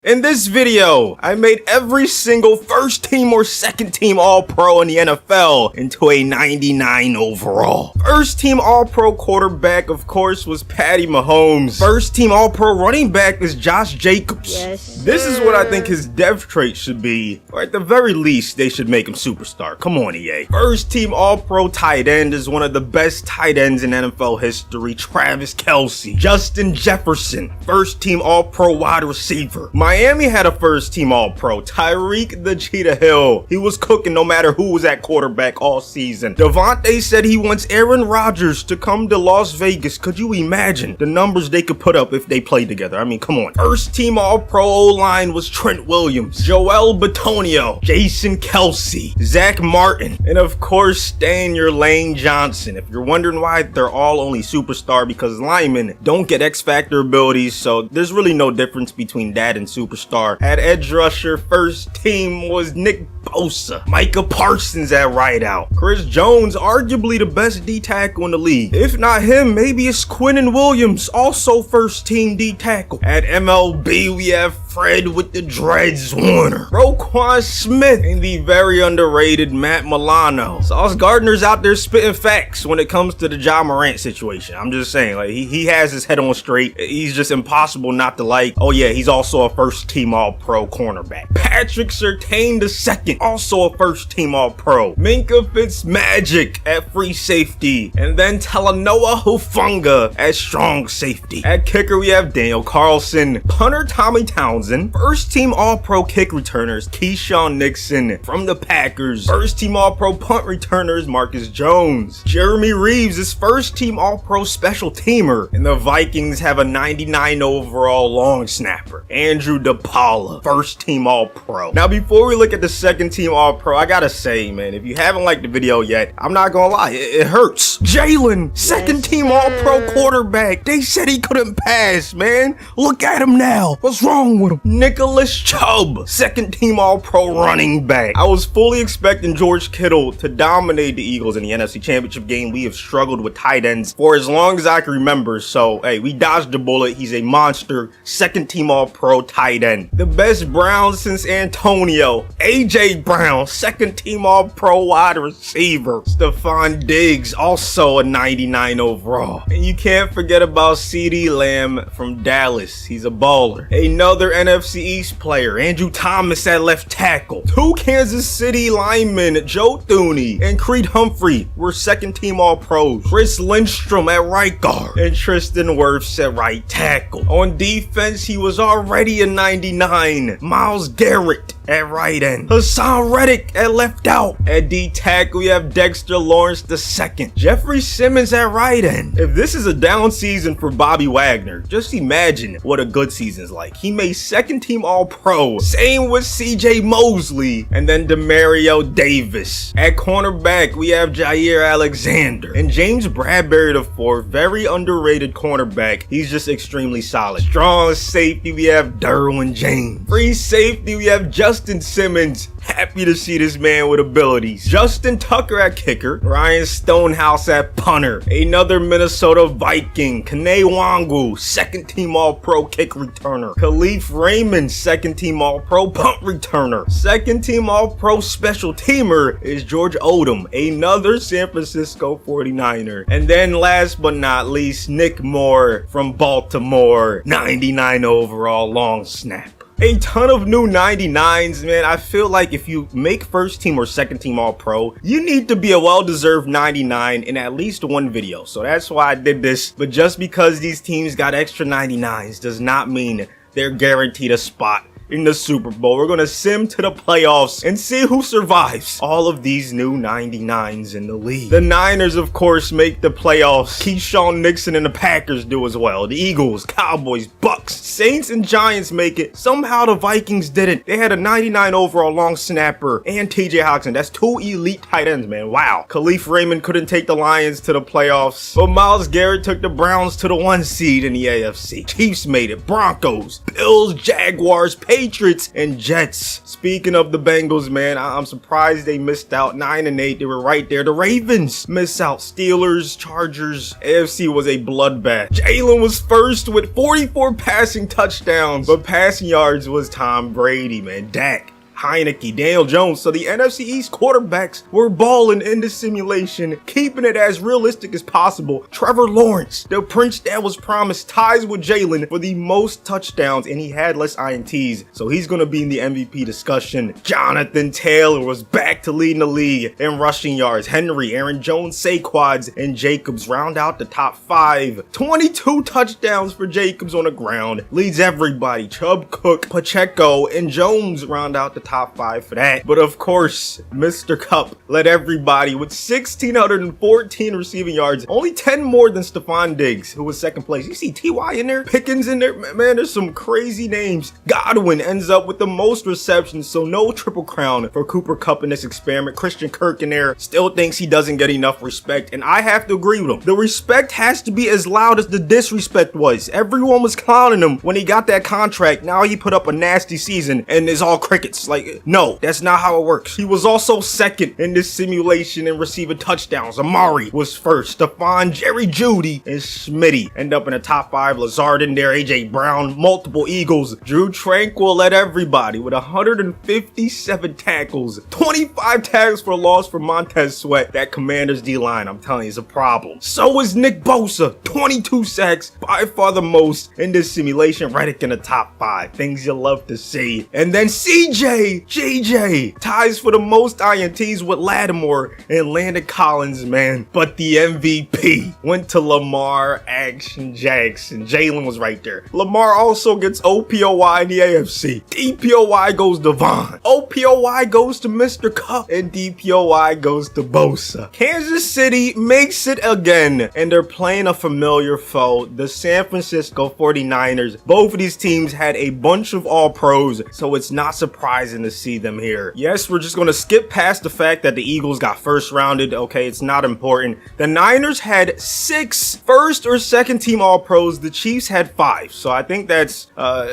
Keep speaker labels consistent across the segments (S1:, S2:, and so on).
S1: In this video, I made every single first team or second team All-Pro in the NFL into a 99 overall. First team All-Pro quarterback, of course, was Patty Mahomes. First team All-Pro running back is Josh Jacobs.
S2: Yes.
S1: This is what I think his depth trait should be, or at the very least, they should make him superstar. Come on, EA. First team All-Pro tight end is one of the best tight ends in NFL history, Travis Kelce. Justin Jefferson, first team All-Pro wide receiver. Miami had a first team All-Pro, Tyreek the Cheetah Hill. He was cooking no matter who was at quarterback all season. Devontae said he wants Aaron Rodgers to come to Las Vegas. Could you imagine the numbers they could put up if they played together? I mean, come on. First team All-Pro O-line was Trent Williams, Joel Bitonio, Jason Kelce, Zach Martin, and of course, stay in your Lane Johnson. If you're wondering why they're all only superstar, because linemen don't get X-Factor abilities, so there's really no difference between that and superstar. At edge rusher, first team was Nick Bosa, Micah Parsons at right out, Chris Jones, arguably the best D tackle in the league. If not him, maybe it's Quinnen Williams, also first team D tackle. At MLB, we have Fred with the dreads Warner, Roquan Smith, and the very underrated Matt Milano. Sauce Gardner's out there spitting facts when it comes to the Ja Morant situation. I'm just saying, like, he has his head on straight. He's just impossible not to like. Oh yeah, he's also a first team All-Pro cornerback. Patrick Surtain II, also a first team All-Pro. Minkah Fitzmagic at free safety, and then Talanoa Hufanga at strong safety. At kicker, we have Daniel Carlson, punter Tommy Townsend, first team All-Pro kick returners Keyshawn Nixon from the Packers, first team All-Pro punt returners Marcus Jones. Jeremy Reeves is first team All-Pro special teamer, and the Vikings have a 99 overall long snapper, Andrew DePaula, first team All-Pro. Now, before we look at the second team All-Pro, I gotta say, man, if you haven't liked the video yet, I'm not gonna lie, it hurts. Jalen, second team All-Pro quarterback. They said he couldn't pass, man. Look at him now. What's wrong with him? Nicholas Chubb, second team All-Pro running back. I was fully expecting George Kittle to dominate the Eagles in the NFC Championship game. We have struggled with tight ends for as long as I can remember, so hey, we dodged the bullet. He's a monster, second team All-Pro tight end. The best Brown since Antonio, AJ Brown, second team All-Pro wide receiver. Stephon Diggs, also a 99 overall. And you can't forget about CeeDee Lamb from Dallas. He's a baller. Another NFC East player, Andrew Thomas at left tackle. Two Kansas City linemen, Joe Thuney and Creed Humphrey, were second team All-Pros. Chris Lindstrom at right guard and Tristan Wirfs at right tackle. On defense, he was already a 99. Myles Garrett at right end, Hassan Reddick at left out. At D tackle, we have Dexter Lawrence II, Jeffrey Simmons at right end. If this is a down season for Bobby Wagner, just imagine what a good season's like. He made second team All-Pro. Same with CJ Mosley, and then Demario Davis. At cornerback, we have Jair Alexander and James Bradbury IV, very underrated cornerback. He's just extremely solid. Strong safety, we have Derwin James. Free safety, we have Justin Simmons. Happy to see this man with abilities. Justin Tucker at kicker, Ryan Stonehouse at punter. Another Minnesota Viking, Kene Wangu, second team All-Pro kick returner. Khalif Raymond, second team All-Pro punt returner. Second team All-Pro special teamer is George Odom, another San Francisco 49er. And then last but not least, Nick Moore from Baltimore, 99 overall long snap. A ton of new 99s, man. I feel like if you make first team or second team All-Pro, you need to be a well-deserved 99 in at least one video. So that's why I did this. But just because these teams got extra 99s does not mean they're guaranteed a spot in the Super Bowl. We're gonna sim to the playoffs and see who survives all of these new 99s in the league. The Niners, of course, make the playoffs. Keyshawn Nixon and the Packers do as well. The Eagles, Cowboys, Bucks, Saints, and Giants make it. Somehow the Vikings didn't. They had a 99 overall long snapper and TJ Hockenson. That's two elite tight ends, man. Wow. Khalif Raymond couldn't take the Lions to the playoffs, but Myles Garrett took the Browns to the 1 seed in the AFC. Chiefs made it. Broncos, Bills, Jaguars, Patriots, Patriots, and Jets. Speaking of the Bengals, man, I'm surprised they missed out. 9-8, they were right there. The Ravens miss out. Steelers, Chargers. AFC was a bloodbath. Jalen was first with 44 passing touchdowns, but passing yards was Tom Brady, man. Dak, Heineke, Daniel Jones. So the NFC East quarterbacks were balling in the simulation, keeping it as realistic as possible. Trevor Lawrence, the prince that was promised, ties with Jalen for the most touchdowns, and he had less INTs, so he's going to be in the MVP discussion. Jonathan Taylor was back to leading the league in rushing yards. Henry, Aaron Jones, Saquads, and Jacobs round out the top 5. 22 touchdowns for Jacobs on the ground. Leads everybody. Chubb, Cook, Pacheco, and Jones round out the top 5 for that. But of course, Mr. Cup led everybody with 1,614 receiving yards, only 10 more than Stephon Diggs, who was second place. You see T.Y. in there, Pickens in there, man, there's some crazy names. Godwin ends up with the most receptions, so no triple crown for Cooper Kupp in this experiment. Christian Kirk in there still thinks he doesn't get enough respect, and I have to agree with him. The respect has to be as loud as the disrespect was. Everyone was clowning him when he got that contract. Now he put up a nasty season and it's all crickets. Like, no, that's not how it works. He was also second in this simulation in receiving touchdowns. Amari was first. Stephon, Jerry Jeudy, and Smitty end up in the top 5. Lazard in there, AJ Brown, multiple Eagles. Drew Tranquil led everybody with 157 tackles, 25 tackles for loss for Montez Sweat. That Commanders D-line, I'm telling you, is a problem. So is Nick Bosa, 22 sacks, by far the most in this simulation. Reddick in the top 5. Things you love to see. And then JJ ties for the most INTs with Lattimore and Landon Collins, man. But the MVP went to Lamar Action Jackson. Jalen was right there. Lamar also gets OPOY in the AFC. DPOY goes to Vaughn. OPOY goes to Mr. Cup. And DPOY goes to Bosa. Kansas City makes it again. And they're playing a familiar foe, the San Francisco 49ers. Both of these teams had a bunch of all-pros, so it's not surprising to see them here. Yes, we're just going to skip past the fact that the Eagles got first rounded. Okay, it's not important. The Niners had 6 first or second team all-pros. The Chiefs had 5. So I think that's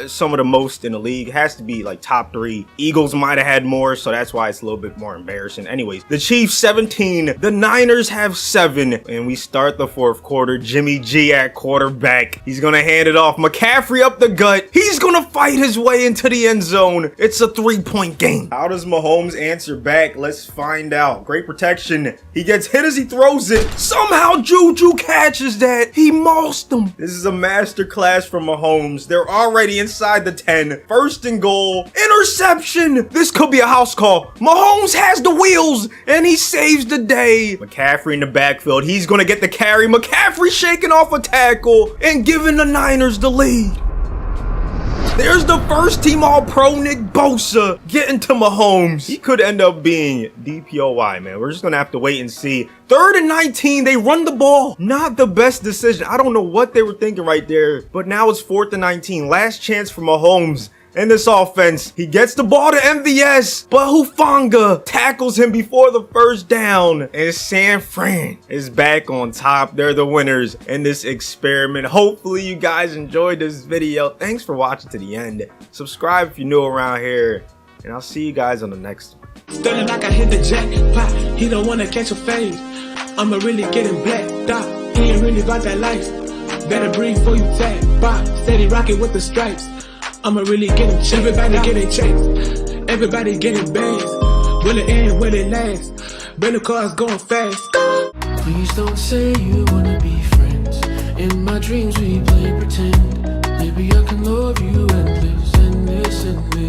S1: some of the most in the league. It has to be like top 3. Eagles might have had more, so that's why it's a little bit more embarrassing. Anyways, the Chiefs 17. The Niners have 7. And we start the 4th quarter. Jimmy G at quarterback. He's going to hand it off. McCaffrey up the gut. He's going to fight his way into the end zone. It's a 3-point game. How does Mahomes answer back? Let's find out. Great protection. He gets hit as he throws it. Somehow Juju catches that. He mossed him. This is a masterclass from Mahomes. They're already inside the 10. First and goal. Interception. This could be a house call. Mahomes has the wheels and he saves the day. McCaffrey in the backfield. He's going to get the carry. McCaffrey shaking off a tackle and giving the Niners the lead. There's the first team all-pro Nick Bosa getting to Mahomes. He could end up being DPOY, man. We're just going to have to wait and see. 3rd and 19, they run the ball. Not the best decision. I don't know what they were thinking right there, but now it's 4th and 19. Last chance for Mahomes. In this offense, he gets the ball to MVS, but Hufanga tackles him before the first down. And San Fran is back on top. They're the winners in this experiment. Hopefully you guys enjoyed this video. Thanks for watching to the end. Subscribe if you're new around here, and I'll see you guys on the next one.
S2: Stunning like I hit the jackpot. He don't wanna catch a fade. I'ma really get him blacked out. He ain't really about that life. Better breathe before you tap. Steady rocking with the stripes. I'ma really get him checked. Everybody getting checked. Everybody getting bags. Will it end? Will it last? Better cars going fast.
S3: Please don't say you wanna be friends. In my dreams we play pretend. Maybe I can love you endless and this and this.